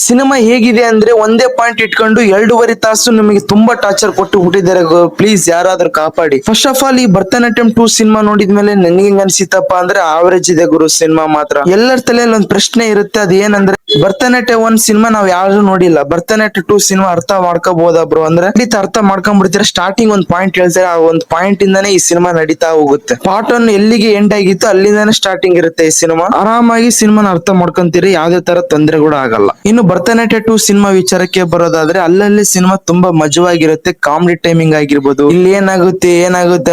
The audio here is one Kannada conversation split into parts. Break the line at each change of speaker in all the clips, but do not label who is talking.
ಸಿನಿಮಾ ಹೇಗಿದೆ ಅಂದ್ರೆ ಒಂದೇ ಪಾಯಿಂಟ್ ಇಟ್ಕೊಂಡು 2.5 ತಾಸು ನಿಮಗೆ ತುಂಬಾ ಟಾರ್ಚರ್ ಕೊಟ್ಟು ಬಿಟ್ಟಿದ್ದಾರೆ. ಪ್ಲೀಸ್ ಯಾರಾದ್ರೂ ಕಾಪಾಡಿ. ಫಸ್ಟ್ ಆಫ್ ಆಲ್ ಈ ಭರತನಾಟ್ಯಂ 2 ಸಿನಿಮಾ ನೋಡಿದ್ಮೇಲೆ ನನಗೆ ಹೆಂಗ್ ಅನ್ಸಿತ್ತಪ್ಪ ಅಂದ್ರೆ ಆವರೇಜ್ ಇದೆ ಗುರು ಸಿನಿಮಾ ಮಾತ್ರ. ಎಲ್ಲರ ತಲೆಯಲ್ಲಿ ಒಂದ್ ಪ್ರಶ್ನೆ ಇರುತ್ತೆ, ಅದ್ ಏನಂದ್ರೆ ಭರತನಾಟ್ಯ 1 ಸಿನಿಮಾ ನಾವ್ ಯಾರು ನೋಡಿಲ್ಲ, ಭರತನಾಟ್ಯ 2 ಸಿನಿಮಾ ಅರ್ಥ ಮಾಡ್ಕೋಬಹುದಾ ಬ್ರೋ ಅಂದ್ರೆ ಖಂಡಿತ ಅರ್ಥ ಮಾಡ್ಕೊಂಡ್ಬಿಡ್ತೀರಾ. ಸ್ಟಾರ್ಟಿಂಗ್ ಒಂದ್ ಪಾಯಿಂಟ್ ಹೇಳ್ತಾರೆ, ಆ ಒಂದ್ ಪಾಯಿಂಟ್ ಇಂದಾನೆ ಈ ಸಿನಿಮಾ ನಡೀತಾ ಹೋಗುತ್ತೆ. ಪಾರ್ಟ್ 1 ಎಲ್ಲಿಗೆ ಎಂಡ್ ಆಗಿತ್ತು ಅಲ್ಲಿಂದಾನೆ ಸ್ಟಾರ್ಟಿಂಗ್ ಇರುತ್ತೆ ಈ ಸಿನಿಮಾ. ಆರಾಮಾಗಿ ಸಿನಿಮಾನ ಅರ್ಥ ಮಾಡ್ಕೊಂತೀರಿ, ಯಾವ್ದೇ ತರ ತೊಂದರೆ ಕೂಡ ಆಗಲ್ಲ. ಇನ್ನು ಭರತನಾಟ್ಯ 2 ಸಿನಿಮಾ ವಿಚಾರಕ್ಕೆ ಬರೋದಾದ್ರೆ ಅಲ್ಲಲ್ಲಿ ಸಿನಿಮಾ ತುಂಬಾ ಮಜವಾಗಿರುತ್ತೆ. ಕಾಮಿಡಿ ಟೈಮಿಂಗ್ ಆಗಿರ್ಬೋದು, ಇಲ್ಲಿ ಏನಾಗುತ್ತೆ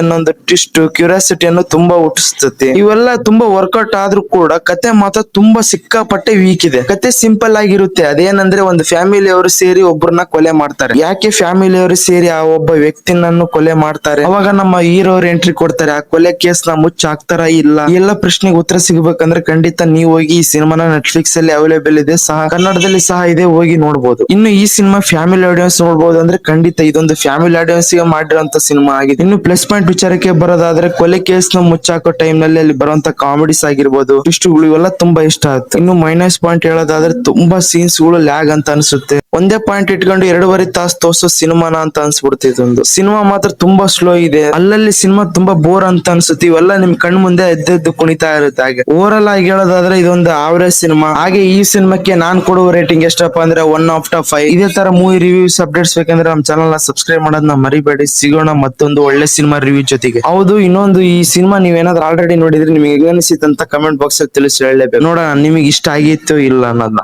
ಅನ್ನೋ ಟ್ವಿಸ್ಟ್ ಕ್ಯೂರಿಯಾಸಿಟಿಯನ್ನು ತುಂಬಾ ಹುಟ್ಟಿಸುತ್ತೆ. ಇವೆಲ್ಲ ತುಂಬಾ ವರ್ಕೌಟ್ ಆದ್ರೂ ಕೂಡ ಕತೆ ಮಾತ್ರ ತುಂಬಾ ಸಿಕ್ಕಾಪಟ್ಟೆ ವೀಕ್ ಇದೆ. ಕತೆ ಸಿಂಪಲ್ ಆಗಿರುತ್ತೆ. ಅದೇನಂದ್ರೆ ಒಂದು ಫ್ಯಾಮಿಲಿ ಅವರು ಸೇರಿ ಒಬ್ಬರನ್ನ ಕೊಲೆ ಮಾಡ್ತಾರೆ. ಯಾಕೆ ಫ್ಯಾಮಿಲಿ ಅವರು ಸೇರಿ ಆ ಒಬ್ಬ ವ್ಯಕ್ತಿನನ್ನು ಕೊಲೆ ಮಾಡ್ತಾರೆ? ಅವಾಗ ನಮ್ಮ ಹೀರೋ ಅವ್ರ ಎಂಟ್ರಿ ಕೊಡ್ತಾರೆ. ಆ ಕೊಲೆ ಕೇಸ್ ನ ಮುಚ್ಚ ಹಾಕ್ತಾರ ಇಲ್ಲ, ಎಲ್ಲ ಪ್ರಶ್ನೆಗೆ ಉತ್ತರ ಸಿಗಬೇಕಂದ್ರೆ ಖಂಡಿತ ನೀವು ಹೋಗಿ ಈ ಸಿನಿಮಾನ ನೆಟ್ಫ್ಲಿಕ್ಸ್ ಅಲ್ಲಿ ಅವೈಲೇಬಲ್ ಇದೆ, ಸಹ ಕನ್ನಡದಲ್ಲಿ ಸಹ ಇದೆ, ಹೋಗಿ ನೋಡಬಹುದು. ಇನ್ನು ಈ ಸಿನಿಮಾ ಫ್ಯಾಮಿಲಿ ಆಡಿಯನ್ಸ್ ನೋಡಬಹುದು ಅಂದ್ರೆ ಖಂಡಿತ ಇದೊಂದು ಫ್ಯಾಮಿಲಿ ಆಡಿಯನ್ಸ್ ಗೆ ಮಾಡಿರುವಂತ ಸಿನಿಮಾ ಆಗಿದೆ. ಇನ್ನು ಪ್ಲಸ್ ಪಾಯಿಂಟ್ ವಿಚಾರಕ್ಕೆ ಬರೋದಾದ್ರೆ ಕೊಲೆ ಕೇಸ್ ನ ಮುಚ್ಚಾಕೋ ಟೈಮ್ ನಲ್ಲಿ ಅಲ್ಲಿ ಬರುವಂತ ಕಾಮಿಡೀಸ್ ಆಗಿರ್ಬೋದು, ಇಷ್ಟುಗಳು ಇವೆಲ್ಲ ತುಂಬಾ ಇಷ್ಟ ಆಗುತ್ತೆ. ಇನ್ನು ಮೈನಸ್ ಪಾಯಿಂಟ್ ಹೇಳೋದಾದ್ರೆ ತುಂಬಾ ಸೀನ್ಸ್ ಗಳು ಲ್ಯಾಗ್ ಅಂತ ಅನ್ಸುತ್ತೆ. ಒಂದೇ ಪಾಯಿಂಟ್ ಇಟ್ಕೊಂಡು 2.5 ತಾಸು ತೋರ್ಸೋ ಸಿನಿಮಾನ ಅಂತ ಅನ್ಸ್ಬಿಡ್ತಿತ್ತು. ಸಿನಿಮಾ ಮಾತ್ರ ತುಂಬಾ ಸ್ಲೋ ಇದೆ. ಅಲ್ಲಲ್ಲಿ ಸಿನಿಮಾ ತುಂಬಾ ಬೋರ್ ಅಂತ ಅನ್ಸುತ್ತೆ. ಇವೆಲ್ಲ ನಿಮ್ ಕಣ್ ಮುಂದೆ ಎದ್ದೆದ್ದು ಕುಣಿತಾ ಇರುತ್ತೆ. ಹಾಗೆ ಓವರ್ ಆಗಿ ಹೇಳೋದಾದ್ರೆ ಇದೊಂದು ಆವರೇಜ್ ಸಿನಿಮಾ. ಹಾಗೆ ಈ ಸಿನಿಮಾಕ್ಕೆ ನಾನ್ ಕೊಡುವ ರೇಟಿಂಗ್ ಎಷ್ಟಪ್ಪ ಅಂದ್ರೆ 1/5. ಇದೇ ತರ ಮೂವಿ ರಿವ್ಯೂಸ್ ಅಪ್ಡೇಟ್ಸ್ ಬೇಕಂದ್ರೆ ನಮ್ಮ ಚಾನಲ್ ನ ಸಬ್ಸ್ಕ್ರೈಬ್ ಮಾಡೋದನ್ನ ಮರಿಬೇಡಿ. ಸಿಗೋಣ ಮತ್ತೊಂದು ಒಳ್ಳೆ ಸಿನಿಮಾ ರಿವ್ಯೂ ಜೊತೆಗೆ. ಹೌದು, ಇನ್ನೊಂದು ಈ ಸಿನಿಮಾ ನೀವೇನಾದ್ರೂ ಆಲ್ರೆಡಿ ನೋಡಿದ್ರೆ ನಿಮಗೆ ಹೇಗೆ ಅನಿಸಿತ್ತು ಅಂತ ಕಮೆಂಟ್ ಬಾಕ್ಸ್ ಅಲ್ಲಿ ತಿಳಿಸಿ ಹೇಳಲೇಬೇಕು. ನೋಡೋಣ ನಿಮಗೆ ಇಷ್ಟ ಆಗಿತ್ತು ಇಲ್ಲ ಅನ್ನೋದನ್ನ.